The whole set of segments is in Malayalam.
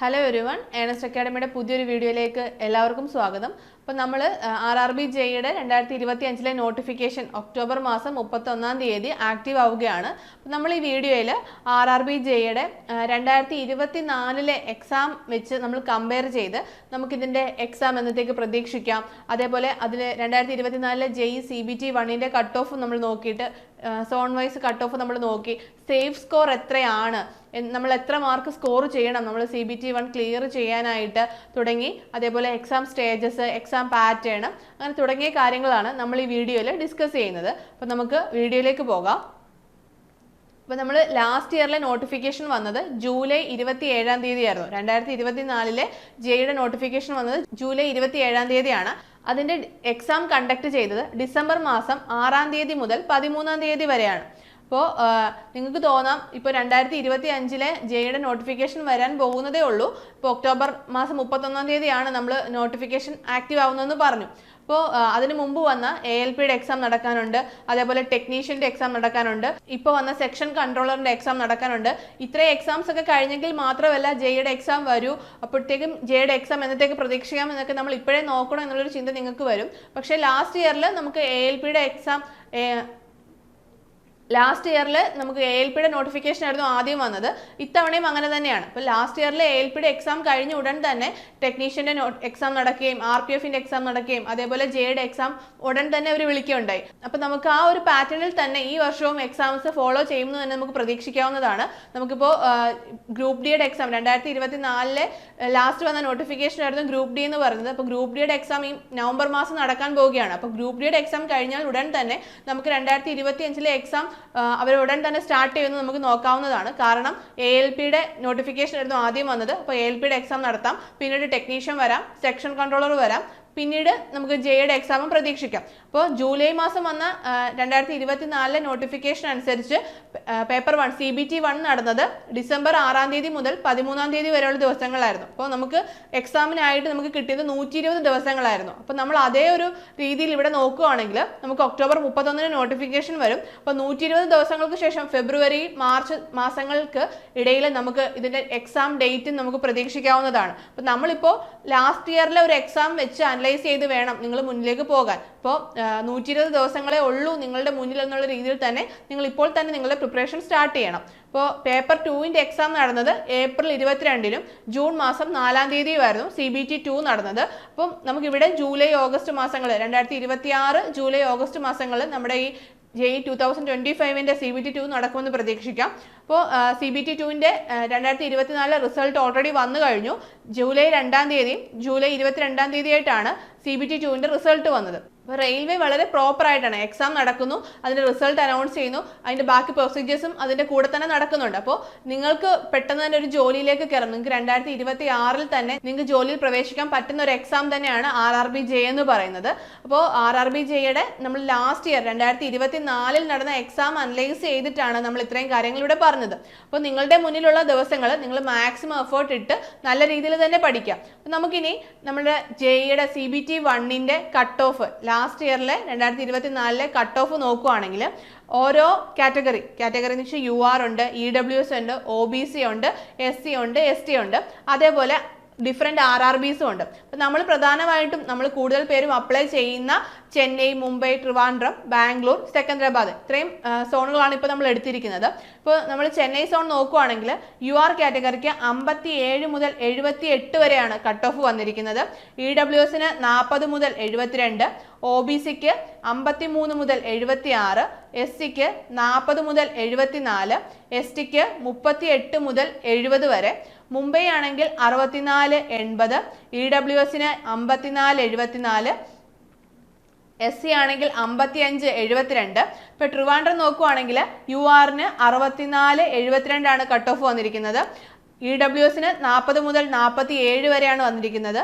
ഹലോ എവരിവൺ, ഏണസ്റ്റ് അക്കാഡമിയുടെ പുതിയൊരു വീഡിയോയിലേക്ക് എല്ലാവർക്കും സ്വാഗതം. അപ്പോൾ നമ്മൾ RRB JEയുടെ 2025 നോട്ടിഫിക്കേഷൻ ഒക്ടോബർ മാസം 31 തീയതി ആക്റ്റീവ് ആവുകയാണ്. അപ്പോൾ നമ്മൾ ഈ വീഡിയോയിൽ RRB JEയുടെ 2024 എക്സാം വെച്ച് നമ്മൾ കമ്പയർ ചെയ്ത് നമുക്കിതിൻ്റെ എക്സാം എന്നത്തേക്ക് പ്രതീക്ഷിക്കാം, അതേപോലെ അതിൽ 2024 JEE CBT 1ൻ്റെ കട്ട് ഓഫ് നമ്മൾ നോക്കിയിട്ട് സോൺ വൈസ് കട്ട് ഓഫ് നമ്മൾ നോക്കി, സേഫ് സ്കോർ എത്രയാണ്, നമ്മൾ എത്ര മാർക്ക് സ്കോർ ചെയ്യണം നമ്മൾ CBT 1 ക്ലിയർ ചെയ്യാനായിട്ട് തുടങ്ങി, അതേപോലെ എക്സാം സ്റ്റേജസ്, എക്സാം പാറ്റേൺ, അങ്ങനെ തുടങ്ങിയ കാര്യങ്ങളാണ് നമ്മൾ ഈ വീഡിയോയിൽ ഡിസ്കസ് ചെയ്യുന്നത്. അപ്പോൾ നമുക്ക് വീഡിയോയിലേക്ക് പോകാം. അപ്പോൾ നമ്മൾ ലാസ്റ്റ് ഇയറിലെ നോട്ടിഫിക്കേഷൻ വന്നത് ജൂലൈ 27 തീയതിയായിരുന്നു. 2024 JEയുടെ നോട്ടിഫിക്കേഷൻ വന്നത് ജൂലൈ 27 തീയതിയാണ്. അതിൻ്റെ എക്സാം കണ്ടക്ട് ചെയ്തത് ഡിസംബർ മാസം 6 തീയതി മുതൽ 13 തീയതി വരെയാണ്. അപ്പോൾ നിങ്ങൾക്ക് തോന്നാം ഇപ്പോൾ 2025 JEയുടെ നോട്ടിഫിക്കേഷൻ വരാൻ പോകുന്നതേ ഉള്ളൂ, ഇപ്പോൾ ഒക്ടോബർ മാസം 31 തീയതിയാണ് നമ്മൾ നോട്ടിഫിക്കേഷൻ ആക്റ്റീവ് ആവുന്നതെന്ന് പറഞ്ഞു. അപ്പോൾ അതിന് മുമ്പ് വന്ന ALPയുടെ എക്സാം നടക്കാനുണ്ട്, അതേപോലെ ടെക്നീഷ്യൻ്റെ എക്സാം നടക്കാനുണ്ട്, ഇപ്പോൾ വന്ന സെക്ഷൻ കൺട്രോളറിൻ്റെ എക്സാം നടക്കാനുണ്ട്. ഇത്രയും എക്സാംസ് ഒക്കെ കഴിഞ്ഞെങ്കിൽ മാത്രമല്ല JEയുടെ എക്സാം വരൂ. അപ്പോഴത്തേക്കും JEയുടെ എക്സാം എന്നത്തേക്ക് പ്രതീക്ഷിക്കാം എന്നൊക്കെ നമ്മൾ ഇപ്പോഴേ നോക്കണം എന്നുള്ളൊരു ചിന്ത നിങ്ങൾക്ക് വരും. പക്ഷേ ലാസ്റ്റ് ഇയറിൽ നമുക്ക് ALPയുടെ എക്സാം നമുക്ക് ALPയുടെ നോട്ടിഫിക്കേഷൻ ആയിരുന്നു ആദ്യം വന്നത്. ഇത്തവണയും അങ്ങനെ തന്നെയാണ്. അപ്പോൾ ലാസ്റ്റ് ഇയറിൽ ALPയുടെ എക്സാം കഴിഞ്ഞ ഉടൻ തന്നെ ടെക്നീഷ്യൻ്റെ എക്സാം നടക്കുകയും RPFൻ്റെ എക്സാം നടക്കുകയും അതേപോലെ JEയുടെ എക്സാം ഉടൻ തന്നെ അവർ വിളിക്കുകയുണ്ടായി. അപ്പോൾ നമുക്ക് ആ ഒരു പാറ്റേണിൽ തന്നെ ഈ വർഷവും എക്സാംസ് ഫോളോ ചെയ്യുമെന്ന് തന്നെ നമുക്ക് പ്രതീക്ഷിക്കാവുന്നതാണ്. നമുക്കിപ്പോൾ ഗ്രൂപ്പ് ഡിയുടെ എക്സാം 2024 ലാസ്റ്റ് വന്ന നോട്ടിഫിക്കേഷൻ ആയിരുന്നു ഗ്രൂപ്പ് ഡി എന്ന് പറയുന്നത്. അപ്പോൾ ഗ്രൂപ്പ് ഡിയുടെ എക്സാം ഈ നവംബർ മാസം നടക്കാൻ പോവുകയാണ്. അപ്പോൾ ഗ്രൂപ്പ് ഡിയുടെ എക്സാം കഴിഞ്ഞാൽ ഉടൻ തന്നെ നമുക്ക് 2025 എക്സാം അവരുടൻ തന്നെ സ്റ്റാർട്ട് ചെയ്യുന്നത് നമുക്ക് നോക്കാവുന്നതാണ്. കാരണം ALPയുടെ നോട്ടിഫിക്കേഷൻ ആയിരുന്നു ആദ്യം വന്നത്. അപ്പോൾ ALPയുടെ എക്സാം നടത്താം, പിന്നീട് ടെക്നീഷ്യൻ വരാം, സെക്ഷൻ കൺട്രോളർ വരാം, പിന്നീട് നമുക്ക് JEയുടെ എക്സാമും പ്രതീക്ഷിക്കാം. അപ്പോൾ ജൂലൈ മാസം വന്ന 2024 നോട്ടിഫിക്കേഷൻ അനുസരിച്ച് പേപ്പർ 1 CBT 1 നടന്നത് ഡിസംബർ 6 തീയതി മുതൽ 13 തീയതി വരെയുള്ള ദിവസങ്ങളായിരുന്നു. അപ്പോൾ നമുക്ക് എക്സാമിനായിട്ട് നമുക്ക് കിട്ടിയത് 120 ദിവസങ്ങളായിരുന്നു. അപ്പോൾ നമ്മൾ അതേ ഒരു രീതിയിൽ ഇവിടെ നോക്കുകയാണെങ്കിൽ നമുക്ക് ഒക്ടോബർ 31 നോട്ടിഫിക്കേഷൻ വരും. അപ്പോൾ 120 ദിവസങ്ങൾക്ക് ശേഷം ഫെബ്രുവരി മാർച്ച് മാസങ്ങൾക്ക് ഇടയിൽ നമുക്ക് ഇതിൻ്റെ എക്സാം ഡേറ്റ് നമുക്ക് പ്രതീക്ഷിക്കാവുന്നതാണ്. അപ്പോൾ നമ്മളിപ്പോൾ ലാസ്റ്റ് ഇയറിലെ ഒരു എക്സാം വെച്ച് അനലൈസ് ചെയ്ത് വേണം നിങ്ങൾ മുന്നിലേക്ക് പോകാൻ. അപ്പോൾ 120 ദിവസങ്ങളെ ഉള്ളൂ നിങ്ങളുടെ മുന്നിൽ എന്നുള്ള രീതിയിൽ തന്നെ നിങ്ങൾ ഇപ്പോൾ തന്നെ നിങ്ങളുടെ പ്രിപ്പറേഷൻ സ്റ്റാർട്ട് ചെയ്യണം. അപ്പോൾ പേപ്പർ 2ൻ്റെ എക്സാം നടന്നത് ഏപ്രിൽ 22 ജൂൺ മാസം 4 തീയതിയുമായിരുന്നു CBT 2 നടന്നത്. അപ്പം നമുക്കിവിടെ ജൂലൈ ഓഗസ്റ്റ് മാസങ്ങൾ 2026 ജൂലൈ ഓഗസ്റ്റ് മാസങ്ങളിൽ നമ്മുടെ ഈ JEE 2025 CBT 2 നടക്കുമെന്ന് പ്രതീക്ഷിക്കാം. അപ്പോൾ CBT 2ൻ്റെ 2024 റിസൾട്ട് ഓൾറെഡി വന്നു കഴിഞ്ഞു. ജൂലൈ 2 തീയതിയും ജൂലൈ 22 തീയതിയായിട്ടാണ് CBT 2ൻ്റെ റിസൾട്ട് വന്നത്. അപ്പോൾ റെയിൽവേ വളരെ പ്രോപ്പറായിട്ടാണ് എക്സാം നടക്കുന്നു, അതിൻ്റെ റിസൾട്ട് അനൗൺസ് ചെയ്യുന്നു, അതിൻ്റെ ബാക്കി പ്രൊസീജിയേഴ്സും അതിൻ്റെ കൂടെ തന്നെ നടക്കുന്നുണ്ട്. അപ്പോൾ നിങ്ങൾക്ക് പെട്ടെന്ന് തന്നെ ഒരു ജോലിയിലേക്ക് കയറാം. നിങ്ങൾക്ക് 2026 തന്നെ നിങ്ങൾക്ക് ജോലിയിൽ പ്രവേശിക്കാൻ പറ്റുന്ന ഒരു എക്സാം തന്നെയാണ് RRB JEE എന്ന് പറയുന്നത്. അപ്പോൾ RRB JEയുടെ നമ്മൾ ലാസ്റ്റ് ഇയർ 2024 നടന്ന എക്സാം അനലൈസ് ചെയ്തിട്ടാണ് നമ്മൾ ഇത്രയും കാര്യങ്ങൾ ഇവിടെ പറഞ്ഞത്. അപ്പോൾ നിങ്ങളുടെ മുന്നിലുള്ള ദിവസങ്ങൾ നിങ്ങൾ മാക്സിമം എഫേർട്ട് ഇട്ട് നല്ല രീതിയിൽ തന്നെ പഠിക്കാം. അപ്പോൾ നമുക്കിനി നമ്മുടെ JEയുടെ CBT 1ൻ്റെ കട്ട് ഓഫ് ലാസ്റ്റ് ഇയറിലെ 2024 കട്ട് ഓഫ് നോക്കുകയാണെങ്കിൽ ഓരോ കാറ്റഗറി എന്ന് വെച്ചാൽ UR ഉണ്ട്, EWS ഉണ്ട്, OBC ഉണ്ട്, SC ഉണ്ട്, ST ഉണ്ട്, അതേപോലെ ഡിഫറെൻറ്റ് RRBസും ഉണ്ട്. അപ്പോൾ നമ്മൾ പ്രധാനമായിട്ടും നമ്മൾ കൂടുതൽ പേരും അപ്ലൈ ചെയ്യുന്ന ചെന്നൈ, മുംബൈ, ട്രിവാൻഡ്രം, ബാംഗ്ലൂർ, സെക്കന്ദരാബാദ് ഇത്രയും സോണുകളാണ് ഇപ്പോൾ നമ്മൾ എടുത്തിരിക്കുന്നത്. ഇപ്പോൾ നമ്മൾ ചെന്നൈ സോൺ നോക്കുകയാണെങ്കിൽ UR കാറ്റഗറിക്ക് 57 മുതൽ 78 വരെയാണ് കട്ട് ഓഫ് വന്നിരിക്കുന്നത്. EWSന് 40 മുതൽ 72, OBCക്ക് 53 മുതൽ 76, SCക്ക് 40 മുതൽ 74, STക്ക് 38 മുതൽ 70 വരെ, മുംബൈ ആണെങ്കിൽ 64-80, EWSന് 54-74, SC ആണെങ്കിൽ 55-72. ഇപ്പോൾ ട്രിവാൻഡ്രം നോക്കുകയാണെങ്കിൽ URന് 64-72 ആണ് കട്ട് ഓഫ് വന്നിരിക്കുന്നത്. EWSന് 40 മുതൽ 47 വരെയാണ് വന്നിരിക്കുന്നത്.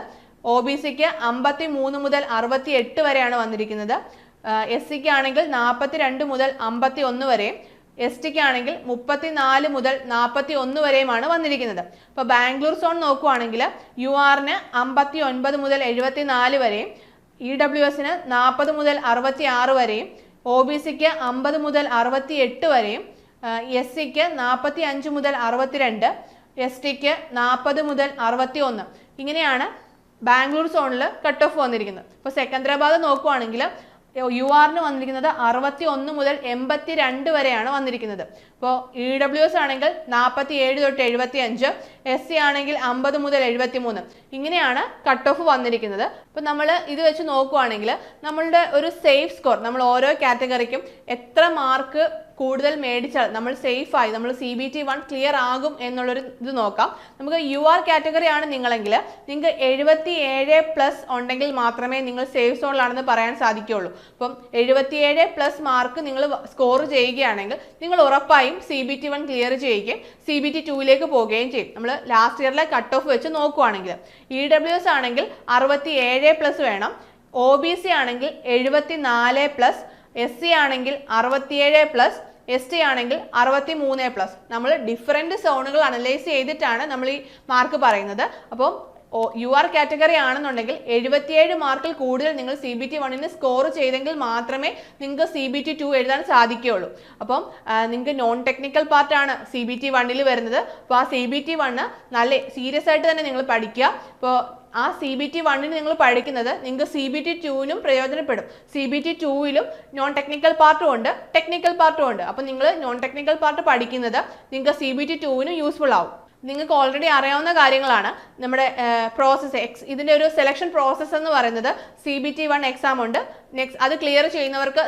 OBCക്ക് 53 മുതൽ 68 വരെയാണ് വന്നിരിക്കുന്നത്. SCക്ക് ആണെങ്കിൽ 42 മുതൽ 51 വരെയും, STക്ക് ആണെങ്കിൽ 34 മുതൽ 41 വരെയുമാണ് വന്നിരിക്കുന്നത്. അപ്പോൾ ബാംഗ്ലൂർ സോൺ നോക്കുകയാണെങ്കിൽ URന് 59 മുതൽ 74 വരെയും, EWSന് 40 മുതൽ 66 വരെയും, OBCക്ക് 50 മുതൽ 68 വരെയും, SCക്ക് 45 മുതൽ 62, STക്ക് 40 മുതൽ 61. ഇങ്ങനെയാണ് ബാംഗ്ലൂർ സോണിൽ കട്ട് ഓഫ് വന്നിരിക്കുന്നത്. ഇപ്പോൾ സെക്കന്ദരാബാദ് നോക്കുവാണെങ്കിൽ URന് വന്നിരിക്കുന്നത് 61 മുതൽ 82 വരെയാണ് വന്നിരിക്കുന്നത്. ഇപ്പോൾ EWS ആണെങ്കിൽ 47 തൊട്ട് 75, SC ആണെങ്കിൽ 50 മുതൽ 73. ഇങ്ങനെയാണ് കട്ട് ഓഫ് വന്നിരിക്കുന്നത്. അപ്പോൾ നമ്മൾ ഇത് വെച്ച് നോക്കുവാണെങ്കിൽ നമ്മളുടെ ഒരു സേഫ് സ്കോർ, നമ്മൾ ഓരോ കാറ്റഗറിക്കും എത്ര മാർക്ക് കൂടുതൽ മേടിച്ചാൽ നമ്മൾ സേഫായി നമ്മൾ CBT 1 ക്ലിയർ ആകും എന്നുള്ളൊരു ഇത് നോക്കാം. നമുക്ക് UR കാറ്റഗറി ആണ് നിങ്ങളെങ്കിൽ നിങ്ങൾക്ക് 77+ ഉണ്ടെങ്കിൽ മാത്രമേ നിങ്ങൾ സേഫ് സോണിലാണെന്ന് പറയാൻ സാധിക്കുകയുള്ളൂ. അപ്പം 77+ മാർക്ക് നിങ്ങൾ സ്കോർ ചെയ്യുകയാണെങ്കിൽ നിങ്ങൾ ഉറപ്പായും CBT 1 ക്ലിയർ ചെയ്യുകയും CBT 2ലേക്ക് പോവുകയും ചെയ്യും. നമ്മൾ ലാസ്റ്റ് ഇയറിലെ കട്ട് ഓഫ് വെച്ച് നോക്കുവാണെങ്കിൽ EWS ആണെങ്കിൽ 67+ വേണം, OBC ആണെങ്കിൽ 74+, SC ആണെങ്കിൽ 67+, ST ആണെങ്കിൽ 63+. നമ്മൾ ഡിഫറെൻറ്റ് സോണുകൾ അനലൈസ് ചെയ്തിട്ടാണ് നമ്മൾ ഈ മാർക്ക് പറയുന്നത്. അപ്പോൾ UR കാറ്റഗറി ആണെന്നുണ്ടെങ്കിൽ 77 മാർക്കിൽ കൂടുതൽ നിങ്ങൾ CBT 1ന് സ്കോർ ചെയ്തെങ്കിൽ മാത്രമേ നിങ്ങൾക്ക് CBT 2 എഴുതാൻ സാധിക്കുകയുള്ളൂ. അപ്പം നിങ്ങൾക്ക് നോൺ ടെക്നിക്കൽ പാർട്ടാണ് CBT 1ൽ വരുന്നത്. അപ്പോൾ ആ CBT 1 നല്ല സീരിയസ് ആയിട്ട് തന്നെ നിങ്ങൾ പഠിക്കുക. ഇപ്പോൾ ആ CBT 1ന് നിങ്ങൾ പഠിക്കുന്നത് നിങ്ങൾക്ക് CBT 2നും പ്രയോജനപ്പെടും. CBT 2ലും നോൺ ടെക്നിക്കൽ പാർട്ടും ഉണ്ട്, ടെക്നിക്കൽ പാർട്ടും ഉണ്ട്. അപ്പോൾ നിങ്ങൾ നോൺ ടെക്നിക്കൽ പാർട്ട് പഠിക്കുന്നത് നിങ്ങൾക്ക് CBT 2നും യൂസ്ഫുൾ ആവും. നിങ്ങൾക്ക് ഓൾറെഡി അറിയാവുന്ന കാര്യങ്ങളാണ്. നമ്മുടെ പ്രോസസ്സ് ഇതിൻ്റെ ഒരു സെലക്ഷൻ പ്രോസസ്സ് എന്ന് പറയുന്നത് CBT 1 എക്സാം ഉണ്ട്, നെക്സ്റ്റ് അത് ക്ലിയർ ചെയ്യുന്നവർക്ക്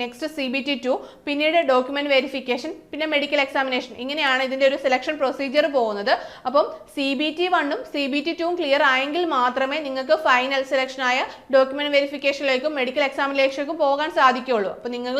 നെക്സ്റ്റ് CBT 2, പിന്നീട് ഡോക്യുമെന്റ് വെരിഫിക്കേഷൻ, പിന്നെ മെഡിക്കൽ എക്സാമിനേഷൻ. ഇങ്ങനെയാണ് ഇതിൻ്റെ ഒരു സെലക്ഷൻ പ്രൊസീജിയർ പോകുന്നത്. അപ്പം CBT 1ഉം CBT 2ഉം ക്ലിയർ ആയെങ്കിൽ മാത്രമേ നിങ്ങൾക്ക് ഫൈനൽ സെലക്ഷനായ ഡോക്യുമെന്റ് വെരിഫിക്കേഷനിലേക്കും മെഡിക്കൽ എക്സാമിനേഷനിലേക്കും പോകാൻ സാധിക്കുകയുള്ളൂ. അപ്പോൾ നിങ്ങൾ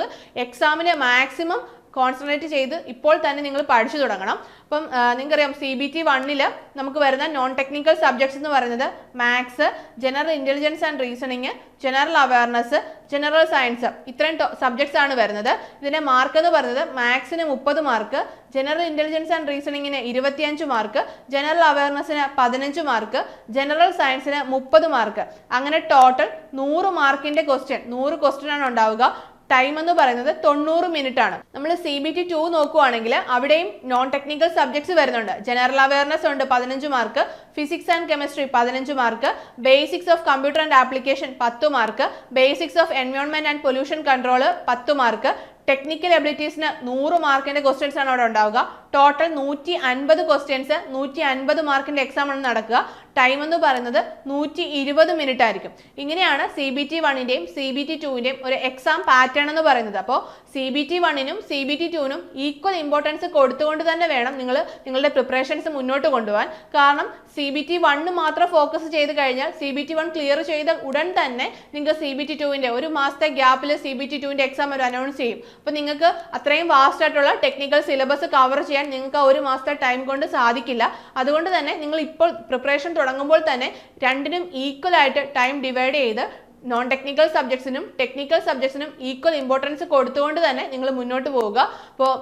എക്സാമിന് മാക്സിമം കോൺസെൻട്രേറ്റ് ചെയ്ത് ഇപ്പോൾ തന്നെ നിങ്ങൾ പഠിച്ചു തുടങ്ങണം. അപ്പം നിങ്ങൾക്കറിയാം CBT 1ൽ നമുക്ക് വരുന്ന നോൺ ടെക്നിക്കൽ സബ്ജക്ട്സ് എന്ന് പറയുന്നത് maths, general intelligence and reasoning, general awareness, general science, ഇത്രയും സബ്ജക്ട്സ് ആണ് വരുന്നത്. ഇതിൻ്റെ മാർക്ക് എന്ന് പറയുന്നത് മാത്സിന് 30 മാർക്ക്, ജനറൽ ഇൻ്റലിജൻസ് ആൻഡ് റീസണിങ്ങിന് 25 മാർക്ക്, ജനറൽ അവയർനെസ്സിന് 15 മാർക്ക്, ജനറൽ സയൻസിന് 30 മാർക്ക്. അങ്ങനെ ടോട്ടൽ 100 മാർക്കിൻ്റെ 100 ക്വസ്റ്റ്യൻ ആണ് ഉണ്ടാവുക. ടൈം എന്ന് പറയുന്നത് 90 മിനിറ്റ് ആണ്. നമ്മൾ CBT 2 നോക്കുവാണെങ്കിൽ അവിടെയും നോൺ ടെക്നിക്കൽ സബ്ജക്ട്സ് വരുന്നുണ്ട്. ജനറൽ അവയർനെസ് ഉണ്ട് 15 mark, physics and chemistry 15 mark, basics of computer and application 10 mark, basics of environment and pollution control 10 mark, technical എബിലിറ്റീസിന് 100 മാർക്കിന്റെ ക്വസ്റ്റ്യൻസ് ആണ് അവിടെ ഉണ്ടാവുക. ടോട്ടൽ 150 ക്വസ്റ്റ്യൻസ്, 150 മാർക്കിന്റെ എക്സാം ആണ് നടക്കുക. ടൈം എന്ന് പറയുന്നത് 120 മിനിറ്റ് ആയിരിക്കും. ഇങ്ങനെയാണ് CBT 1ന്റെയും CBT 2ന്റെയും ഒരു എക്സാം പാറ്റേൺ എന്ന് പറയുന്നത്. അപ്പോൾ CBT 1നും CBT 2നും ഈക്വൽ ഇമ്പോർട്ടൻസ് കൊടുത്തുകൊണ്ട് തന്നെ വേണം നിങ്ങളുടെ പ്രിപ്പറേഷൻസ് മുന്നോട്ട് കൊണ്ടുപോകാൻ. കാരണം CBT 1 മാത്രം ഫോക്കസ് ചെയ്ത് കഴിഞ്ഞാൽ CBT 1 ക്ലിയർ ചെയ്ത ഉടൻ തന്നെ നിങ്ങൾക്ക് CBT 2ന്റെ ഒരു മാസത്തെ ഗ്യാപ്പിൽ CBT 2ന്റെ എക്സാം ഒരു അനൗൺസ് ചെയ്യും. അപ്പോൾ നിങ്ങൾക്ക് അത്രയും വാസ്റ്റ് ആയിട്ടുള്ള ടെക്നിക്കൽ സിലബസ് കവർ ചെയ്യാൻ നിങ്ങൾക്ക് ഒരു മാസത്തെ ടൈം കൊണ്ട് സാധിക്കില്ല. അതുകൊണ്ട് തന്നെ നിങ്ങൾ ഇപ്പോൾ പ്രിപ്പറേഷൻ തുടങ്ങുമ്പോൾ തന്നെ രണ്ടിനും ഈക്വൽ ആയിട്ട് ടൈം ഡിവൈഡ് ചെയ്ത് നോൺ ടെക്നിക്കൽ സബ്ജക്ട്സിനും ടെക്നിക്കൽ സബ്ജക്ട്സിനും ഈക്വൽ ഇമ്പോർട്ടൻസ് കൊടുത്തുകൊണ്ട് തന്നെ നിങ്ങൾ മുന്നോട്ട് പോവുക. അപ്പോൾ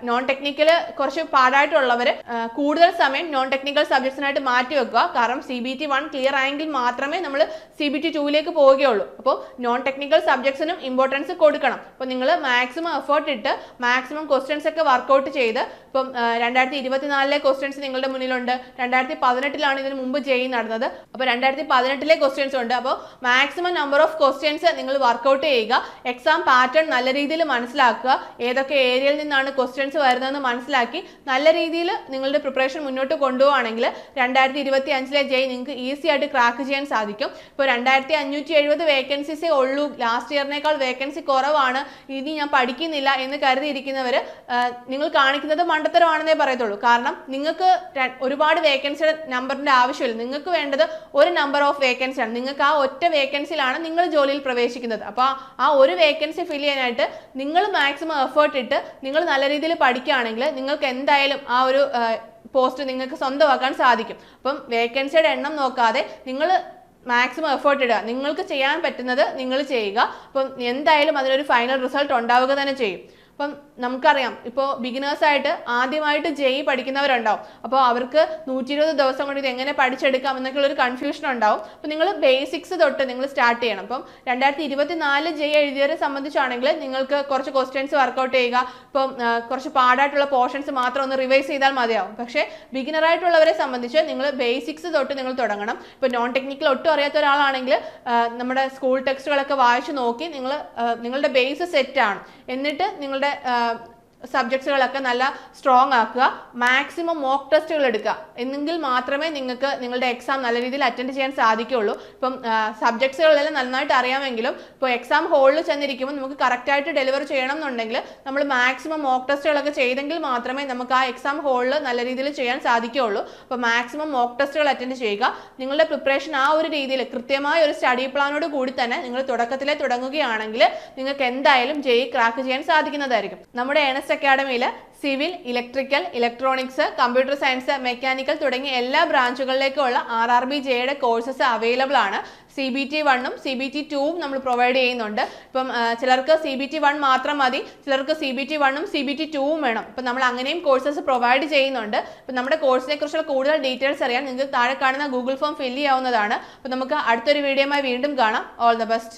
നോൺ ടെക്നിക്കൽ കുറച്ച് പാടായിട്ടുള്ളവർ കൂടുതൽ സമയം നോൺ ടെക്നിക്കൽ സബ്ജക്ട്സിനായിട്ട് മാറ്റി വെക്കുക. കാരണം CBT 1 ക്ലിയർ ആയെങ്കിൽ മാത്രമേ നമ്മൾ CBT 2ലേക്ക് പോവുകയുള്ളൂ. അപ്പോൾ നോൺ ടെക്നിക്കൽ സബ്ജക്ട്സിനും ഇമ്പോർട്ടൻസ് കൊടുക്കണം. അപ്പോൾ നിങ്ങൾ മാക്സിമം എഫേർട്ട് ഇട്ട് മാക്സിമം ക്വസ്റ്റ്യൻസ് ഒക്കെ വർക്കൗട്ട് ചെയ്ത് ഇപ്പം 2024 ക്വസ്റ്റ്യൻസ് നിങ്ങളുടെ മുന്നിലുണ്ട്. 2018 ഇതിന് മുമ്പ് നടന്നത്. അപ്പോൾ 2018 ക്വസ്റ്റ്യൻസ് ഉണ്ട്. അപ്പോൾ മാക്സിമം നമ്പർ ഓഫ് ക്വസ്റ്റ്യൻസ് നിങ്ങൾ വർക്കൗട്ട് ചെയ്യുക. എക്സാം പാറ്റേൺ നല്ല രീതിയിൽ മനസ്സിലാക്കുക. ഏതൊക്കെ ഏരിയയിൽ നിന്നാണ് ക്വസ്റ്റ്യൻസ് വരുന്നതെന്ന് മനസ്സിലാക്കി നല്ല രീതിയിൽ നിങ്ങളുടെ പ്രിപ്പറേഷൻ മുന്നോട്ട് കൊണ്ടുപോവുകയാണെങ്കിൽ 2025 JEE നിങ്ങൾക്ക് ഈസി ആയിട്ട് ക്രാക്ക് ചെയ്യാൻ സാധിക്കും. ഇപ്പോൾ 2570 വേക്കൻസീസേ ഉള്ളൂ, ലാസ്റ്റ് ഇയറിനേക്കാൾ വേക്കൻസി കുറവാണ്, ഇനി ഞാൻ പഠിക്കുന്നില്ല എന്ന് കരുതിയിരിക്കുന്നവർ നിങ്ങൾ കാണിക്കുന്നത് മണ്ടത്തരമാണെന്നേ പറയത്തുള്ളൂ. കാരണം നിങ്ങൾക്ക് ഒരുപാട് വേക്കൻസിയുടെ നമ്പറിന്റെ ആവശ്യമില്ല. നിങ്ങൾക്ക് വേണ്ടത് ഒരു നമ്പർ ഓഫ് വേക്കൻസിയാണ്. നിങ്ങൾക്ക് ആ ഒറ്റ വേക്കൻസിയിലാണ് നിങ്ങൾ ജോലിയിൽ പ്രവേശിക്കുന്നത്. അപ്പോൾ ആ ഒരു വേക്കൻസി ഫിൽ ചെയ്യാനായിട്ട് നിങ്ങൾ മാക്സിമം എഫേർട്ട് ഇട്ട് നിങ്ങൾ നല്ല രീതിയിൽ പഠിക്കുകയാണെങ്കിൽ നിങ്ങൾക്ക് എന്തായാലും ആ ഒരു പോസ്റ്റ് നിങ്ങൾക്ക് സ്വന്തമാക്കാൻ സാധിക്കും. അപ്പം വേക്കൻസിയുടെ എണ്ണം നോക്കാതെ നിങ്ങൾ മാക്സിമം എഫേർട്ട് ഇടുക. നിങ്ങൾക്ക് ചെയ്യാൻ പറ്റുന്നത് നിങ്ങൾ ചെയ്യുക. അപ്പം എന്തായാലും അതിനൊരു ഫൈനൽ റിസൾട്ട് ഉണ്ടാവുക തന്നെ ചെയ്യും. അപ്പം നമുക്കറിയാം ഇപ്പോൾ ബിഗിനേഴ്സ് ആയിട്ട് ആദ്യമായിട്ട് JEE പഠിക്കുന്നവരുണ്ടാവും. അപ്പോൾ അവർക്ക് 120 ദിവസം കൊണ്ട് ഇത് എങ്ങനെ പഠിച്ചെടുക്കാം എന്നൊക്കെയുള്ള ഒരു കൺഫ്യൂഷൻ ഉണ്ടാവും. അപ്പോൾ നിങ്ങൾ ബേസിക്സ് തൊട്ട് നിങ്ങൾ സ്റ്റാർട്ട് ചെയ്യണം. അപ്പം 2024 JEE എഴുതിയവരെ സംബന്ധിച്ചാണെങ്കിൽ നിങ്ങൾക്ക് കുറച്ച് ക്വസ്റ്റ്യൻസ് വർക്കൗട്ട് ചെയ്യുക. ഇപ്പം കുറച്ച് പാടായിട്ടുള്ള പോർഷൻസ് മാത്രം ഒന്ന് റിവൈസ് ചെയ്താൽ മതിയാവും. പക്ഷേ ബിഗിനർ ആയിട്ടുള്ളവരെ സംബന്ധിച്ച് നിങ്ങൾ ബേസിക്സ് തൊട്ട് നിങ്ങൾ തുടങ്ങണം. ഇപ്പോൾ നോൺ ടെക്നിക്കൽ ഒട്ടും അറിയാത്ത ഒരാളാണെങ്കിൽ നമ്മുടെ സ്കൂൾ ടെക്സ്റ്റുകളൊക്കെ വായിച്ച് നോക്കി നിങ്ങളുടെ ബേസ് സെറ്റാണ്. എന്നിട്ട് നിങ്ങളുടെ സബ്ജക്ട്സുകളൊക്കെ നല്ല സ്ട്രോങ് ആക്കുക. മാക്സിമം മോക്ക് ടെസ്റ്റുകൾ എടുക്കുക. എന്നെങ്കിൽ മാത്രമേ നിങ്ങൾക്ക് നിങ്ങളുടെ എക്സാം നല്ല രീതിയിൽ അറ്റൻഡ് ചെയ്യാൻ സാധിക്കുകയുള്ളൂ. ഇപ്പം സബ്ജക്ട്സുകളെല്ലാം നന്നായിട്ട് അറിയാമെങ്കിലും ഇപ്പോൾ എക്സാം ഹോളിൽ ചെന്നിരിക്കുമ്പോൾ നമുക്ക് കറക്റ്റായിട്ട് ഡെലിവർ ചെയ്യണം എന്നുണ്ടെങ്കിൽ നമ്മൾ മാക്സിമം മോക്ക് ടെസ്റ്റുകളൊക്കെ ചെയ്തെങ്കിൽ മാത്രമേ നമുക്ക് ആ എക്സാം ഹോളിൽ നല്ല രീതിയിൽ ചെയ്യാൻ സാധിക്കുകയുള്ളൂ. അപ്പോൾ മാക്സിമം മോക്ക് ടെസ്റ്റുകൾ അറ്റൻഡ് ചെയ്യുക. നിങ്ങളുടെ പ്രിപ്പറേഷൻ ആ ഒരു രീതിയിൽ കൃത്യമായ ഒരു സ്റ്റഡി പ്ലാനോട് കൂടി തന്നെ നിങ്ങൾ തുടക്കത്തിലെ തുടങ്ങുകയാണെങ്കിൽ നിങ്ങൾക്ക് എന്തായാലും JEE ക്രാക്ക് ചെയ്യാൻ സാധിക്കുന്നതായിരിക്കും. നമ്മുടെ അക്കാഡമിയിൽ civil, electrical, electronics, computer science, mechanical തുടങ്ങിയ എല്ലാ ബ്രാഞ്ചുകളിലേക്കുള്ള RRB JEE കോഴ്സസ് അവൈലബിൾ ആണ്. CBT 1ഉം CBT 2ഉം നമ്മൾ പ്രൊവൈഡ് ചെയ്യുന്നുണ്ട്. ഇപ്പം ചിലർക്ക് CBT 1 മാത്രം മതി, ചിലർക്ക് CBT 1ഉം CBT 2ഉം വേണം. ഇപ്പം നമ്മൾ അങ്ങനെയും കോഴ്സസ് പ്രൊവൈഡ് ചെയ്യുന്നുണ്ട്. ഇപ്പം നമ്മുടെ കോഴ്സിനെ കുറിച്ചുള്ള കൂടുതൽ ഡീറ്റെയിൽസ് അറിയാൻ നിങ്ങൾക്ക് താഴെ കാണുന്ന ഗൂഗിൾ ഫോം ഫില്ല് ചെയ്യാവുന്നതാണ്. അപ്പം നമുക്ക് അടുത്തൊരു വീഡിയോയുമായി വീണ്ടും കാണാം. All the best.